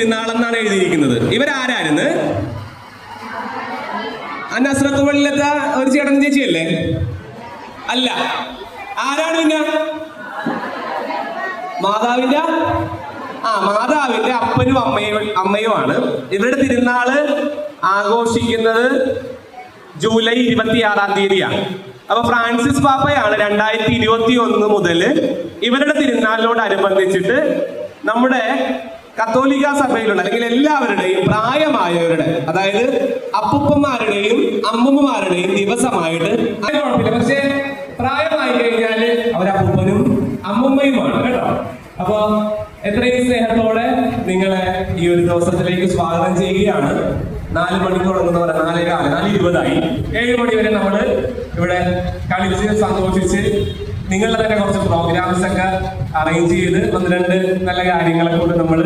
തിരുനാളെന്നാണ് എഴുതിയിരിക്കുന്നത്. ഇവരാരായിരുന്നു? നസ്രത്തുള്ളിലത്ത ഒരു ചേട്ടൻ ചേച്ചിയല്ലേ? അല്ല. ആരാണ് പിന്നെ? മാതാവിന്റെ അപ്പനും അമ്മയുമാണ്. ഇവരുടെ തിരുനാള് ആഘോഷിക്കുന്നത് ജൂലൈ 26-ാം തീയതിയാണ്. അപ്പൊ ഫ്രാൻസിസ് പാപ്പയാണ് 2021 മുതൽ ഇവരുടെ തിരുനാളിനോടനുബന്ധിച്ചിട്ട് നമ്മുടെ കത്തോലിക്ക സഭയിലുള്ള അല്ലെങ്കിൽ എല്ലാവരുടെയും പ്രായമായവരുടെ, അതായത് അപ്പൂപ്പന്മാരുടെയും അമ്മൂമ്മമാരുടെയും ദിവസമായിട്ട് കുഴപ്പമില്ല. പക്ഷെ പ്രായമായി കഴിഞ്ഞാല് അവരപ്പൂപ്പനും അമ്മൂമ്മയുമാണ് കേട്ടോ. അപ്പൊ എത്രയും സ്നേഹത്തോടെ നിങ്ങളെ ഈ ഒരു ദിവസത്തിലേക്ക് സ്വാഗതം ചെയ്യുകയാണ്. 4 മണിക്ക് തുടങ്ങുന്നവരെ 4:15, 4:20 7 മണി വരെ നമ്മള് ഇവിടെ കളിച്ച് സന്തോഷിച്ച് നിങ്ങളുടെ തന്നെ കുറച്ച് പ്രോഗ്രാംസ് ഒക്കെ അറേഞ്ച് ചെയ്ത് 1-2 നല്ല കാര്യങ്ങളെ കൊണ്ട് നമ്മൾ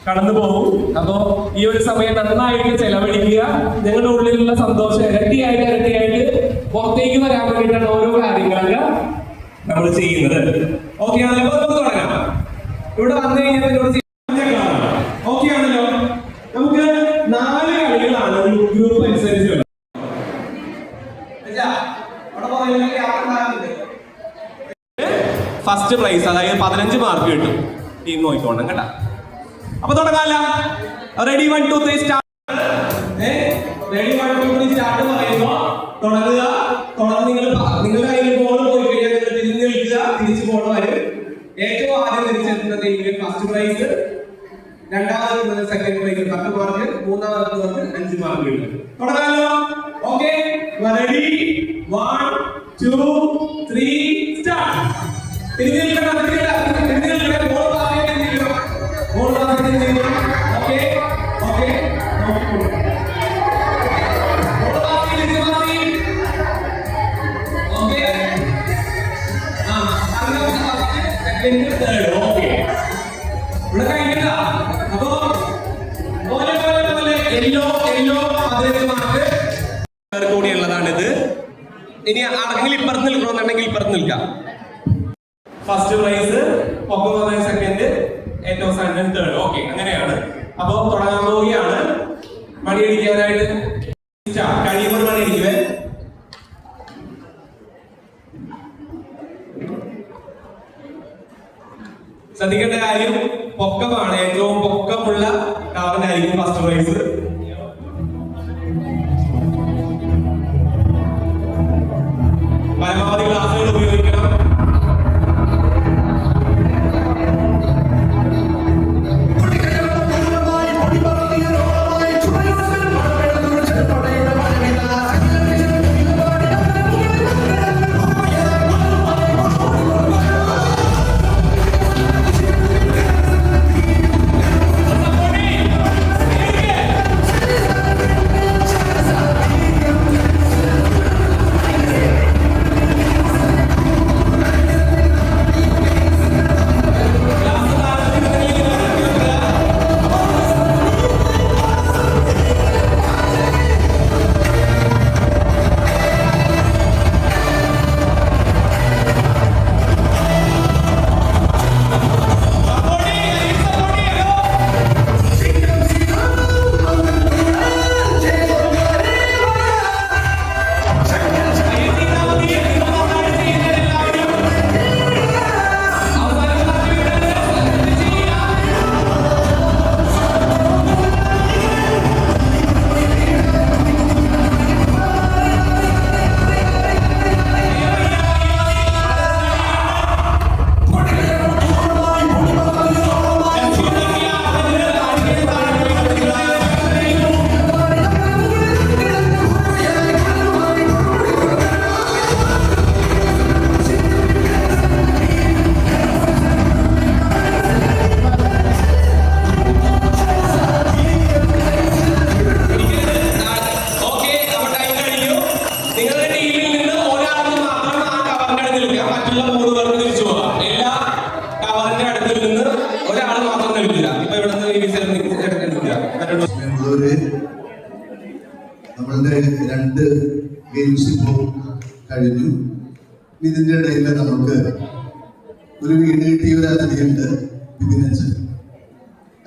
കടന്നു പോകും. അപ്പോ ഈ ഒരു സമയം നന്നായിട്ട് ചെലവഴിക്കുക. ഞങ്ങളുടെ ഉള്ളിലുള്ള സന്തോഷം ഇരട്ടിയായിട്ട് പുറത്തേക്ക് വരാൻ വേണ്ടിയിട്ടാണ് ഓരോ കാര്യങ്ങളൊക്കെ നമ്മൾ ചെയ്യുന്നത്. ഓക്കെ ആണല്ലോ? നമുക്ക് തുടങ്ങാം. ഇവിടെ വന്നു കഴിഞ്ഞാൽ ഓക്കെ ആണല്ലോ? നമുക്ക് 4 കളികളാണ് ഗ്രൂപ്പ് അനുസരിച്ച്. ഫസ്റ്റ് പ്രൈസ്, അതായത് 15 മാർക്ക് കിട്ടും. ടീം നോക്കിക്കോണം കേട്ടാ. അപ്പൊ തുടങ്ങാല്ല. Ready 1 2 3 start. റെഡി 1 2 3 സ്റ്റാർട്ട് പറയുമ്പോ തുടങ്ങുക. നിങ്ങളുടെ കയ്യിൽ ബോൾ പോയി കഴിഞ്ഞാൽ നിങ്ങൾ തിരിഞ്ഞു നിൽക്കുക. തിരിച്ചു ബോൾ വരും. ഏറ്റവും ആദ്യം തിരിച്ചെത്തുന്ന ടീമിന് ഫസ്റ്റ് പ്രൈസ്, രണ്ടാമത് സെക്കൻഡ് പ്രൈസ് 10 മാർക്ക്, മൂന്നാമത് 5 മാർക്ക് കിട്ടും. തുടങ്ങാലോ? Okay, ready 1 2 3 start. തിരിഞ്ഞു നിൽക്കണം. ബോൾ കൂടിയുള്ളതാണിത്. ഇനി ആർക്കെങ്കിലും ഇപ്പുറത്ത് നിൽക്കണമെന്നുണ്ടെങ്കിൽ ഇപ്പുറത്ത് നിൽക്കാം. ഫസ്റ്റ് പ്രൈസ്, സെക്കൻഡ്, ഏറ്റവും തേർഡ്. ഓക്കെ, അങ്ങനെയാണ്. അപ്പൊ തുടങ്ങാൻ പോവുകയാണ്. മണിയടിക്കാനായിട്ട് കഴിയുമ്പോൾ മണിയടിക്കുവേ. ശ്രദ്ധിക്കേണ്ട കാര്യം, പൊക്കമാണ്. ഏറ്റവും പൊക്കമുള്ള ടവറിനായിരിക്കും ഫസ്റ്റ് പ്രൈസ്. പരമാവധി ഗ്ലാസുകൾ ഉപയോഗിക്കണം. നമ്മളുടെ 2 ഗെയിംസ് ഇപ്പോൾ കഴിഞ്ഞു. ഇതിൻ്റെ ഇടയിൽ നമുക്ക് ഒരു വീട് കിട്ടിയ ഒരു അതിഥിയുണ്ട്,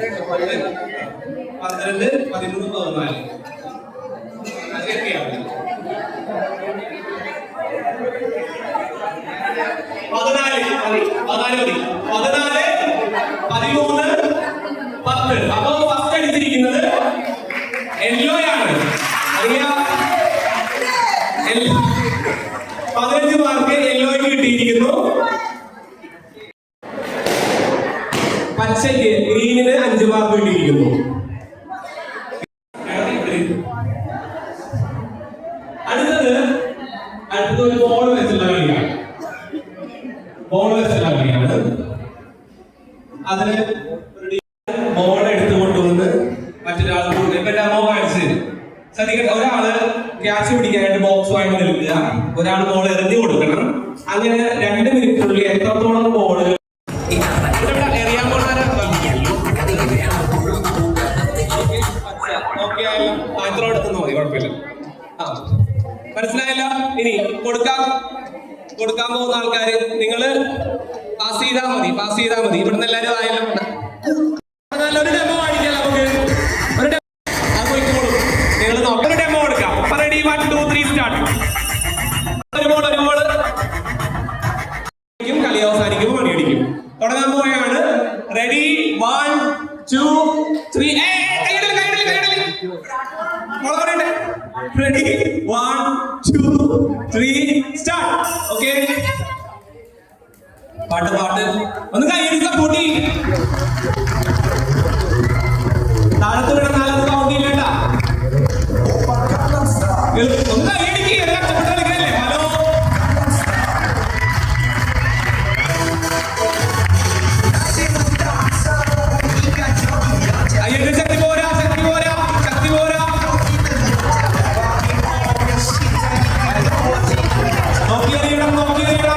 12 13, 14. അതൊക്കെയാണ് 14 13, 10. അപ്പൊ ഫസ്റ്റ് അടിച്ചിരിക്കുന്നത് യെല്ലോയാണ്. 15 മാർക്ക് യെല്ലോയ്ക്ക് കിട്ടിയിരിക്കുന്നു. പച്ചയ്ക്ക് ഗ്രീനിന് 5 മാർക്ക് കിട്ടിയിരിക്കുന്നു. അടുത്തത് ഒരു ബോൾ വെച്ചുള്ള കളിയാണ്. അതിന് ബോൾ എടുത്തുകൊണ്ടുവന്ന് മറ്റൊരാൾ ഡെമോ കാണിച്ച് ശ്രദ്ധിക്കട്ടെ. ഒരാള് ക്യാച്ച് പിടിക്കാനായിട്ട് ബോക്സുമായിട്ട് നിൽക്കുക, ഒരാൾ ബോൾ എറിഞ്ഞു കൊടുക്കണം. അങ്ങനെ 2 മിനിറ്റിനുള്ളിൽ എത്രത്തോളം ബോൾ എറിയാൻ പോകുന്ന എത്ര എടുത്തു മതി, കുഴപ്പമില്ല. മനസ്സിലായല്ലോ? ഇനി കൊടുക്കാൻ പോകുന്ന ആൾക്കാര് നിങ്ങള് പാസ് ചെയ്താൽ മതി. ഇവിടുന്ന് എല്ലാരും ആയാലും ഒരു ഡെമോ കാണിക്കാം നമുക്ക്. നിങ്ങൾ ഒരു ഡെമോ കൊടുക്കാം. Ready 1, 2, 3 start. ഒരു ബോൾ കളി അവസാനിക്കും, മണിയടിക്കും. തുടങ്ങാൻ പോവുകയാണ്. റെഡി 1, 2, 3. Ready 1, 2, 3 start. Okay. പാട്ട് ഒന്ന് കൈയ്യടി സപ്പോർട്ട് ചെയ്യും. താഴത്ത് വീണ 4 കൗണ്ട് ചെയ്യണ്ട. ഒന്ന് കൈയ്യടിക്ക്. കളിക്കല്ലേ? ഹലോ. അയ്യോ, ശക്തി പോരാ. നോക്കിയറിയണം.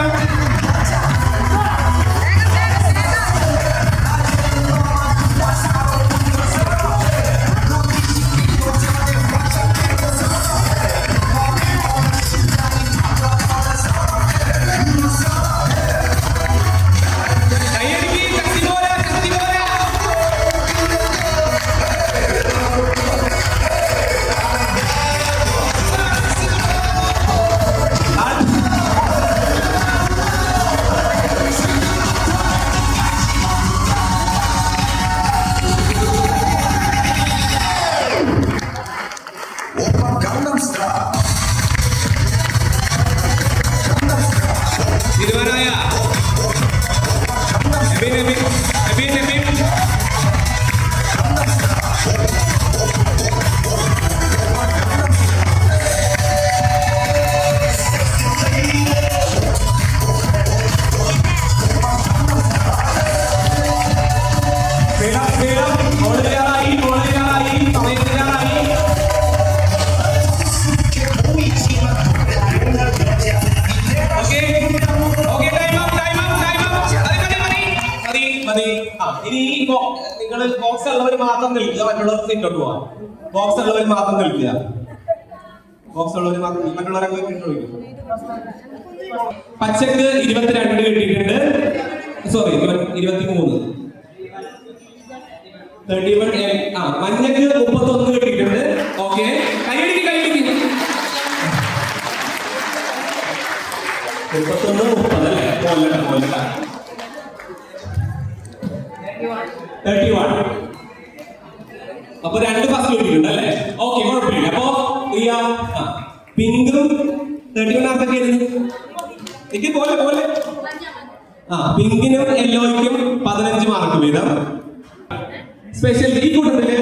ഇതുവരായ ഇനി നിങ്ങൾ ബോക്സ് ഉള്ളവർ മാത്രം നിൽക്കുക, മറ്റുള്ളവർക്ക് ഇങ്ങോട്ട് പോവാം. ബോക്സ് ഉള്ളവർ മാത്രം നിൽക്കുക. മറ്റുള്ളവരൊക്കെ ഇങ്ങോട്ട്. പച്ചക്ക് 22 കിട്ടിയിട്ടുണ്ട്. സോറി 23. 31. മഞ്ഞക്ക് 31 കിട്ടിയിട്ടുണ്ട്. ഓക്കെ, കൈയടിക്ക്. 31, 30 അല്ലേ? കൊല്ലട്ട 31. അപ്പൊ 2 ഫസ്റ്റ് കിട്ടിയിട്ടുണ്ട് അല്ലേ? ഓക്കെ, കുഴപ്പമില്ല. അപ്പൊ പിങ്കും 31 ആർക്കൊക്കെ എനിക്ക് പോലെ പിങ്കിനും യെല്ലോയ്ക്കും 15 മാർക്ക് വീതം. സ്പെഷ്യൽ ഈ കൂട്ടത്തില്